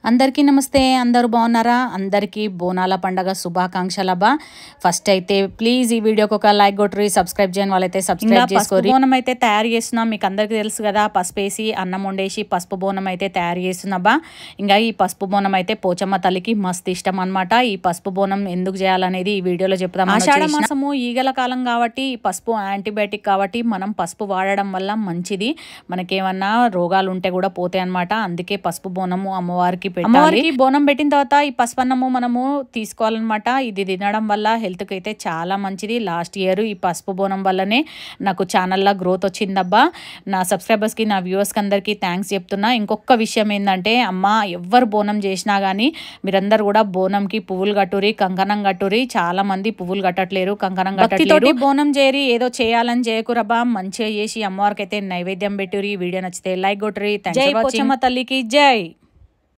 అందరికీ నమస్తే. అందరూ బాగున్నారా? అందరికీ బోనాల పండగ శుభాకాంక్షలబ్బా. ఫస్ట్ అయితే ప్లీజ్ ఈ వీడియోకి ఒక లైక్ కొట్టుర్రి, సబ్స్క్రైబ్ చేయని వాళ్ళైతే సబ్స్క్రైబ్ చేసుకోండి. బోనం అయితే తయారు చేస్తున్నాం, మీకు అందరికీ తెలుసు కదా. పసుపు వేసి అన్నం వండేసి పసుపు బోనం అయితే తయారు చేస్తున్నాబ్బా. ఇంకా ఈ పసుపు బోనం అయితే పోచమ్మ తల్లికి మస్తు ఇష్టం అనమాట. ఈ పసుపు బోనం ఎందుకు చేయాలనేది ఈ వీడియోలో చెప్తాం. ఆషాఢ మాసము ఈగల కాలం కాబట్టి ఈ పసుపు యాంటీబయాటిక్ కాబట్టి మనం పసుపు వాడడం వల్ల మంచిది. మనకేమన్నా రోగాలు ఉంటే కూడా పోతాయి అనమాట. అందుకే పసుపు బోనము అమ్మవారికి బోనం పెట్టిన తర్వాత ఈ పసుపన్నము మనము తీసుకోవాలన్నమాట. ఇది తినడం వల్ల హెల్త్ కి అయితే చాలా మంచిది. లాస్ట్ ఇయర్ ఈ పసుపు బోనం వల్లనే నాకు ఛానల్లో గ్రోత్ వచ్చిందబ్బా. నా సబ్స్క్రైబర్స్ కి, నా వ్యూవర్స్ కి అందరికీ థ్యాంక్స్ చెప్తున్నా. ఇంకొక విషయం ఏంటంటే, అమ్మ ఎవరు బోనం చేసినా కానీ మీరందరూ కూడా బోనంకి పువ్వులు కట్టురి, కంకణం కట్టురి. చాలా మంది పువ్వులు కట్టట్లేరు, కంకణం కట్టట్లేరు. బోనం చేరి ఏదో చేయాలని చేయకురబ్బా. మంచిగా చేసి అమ్మవారికి అయితే నైవేద్యం పెట్టురి. వీడియో నచ్చితే లైక్ కొట్టురి. జై పోచమ్మ తల్లికి జై.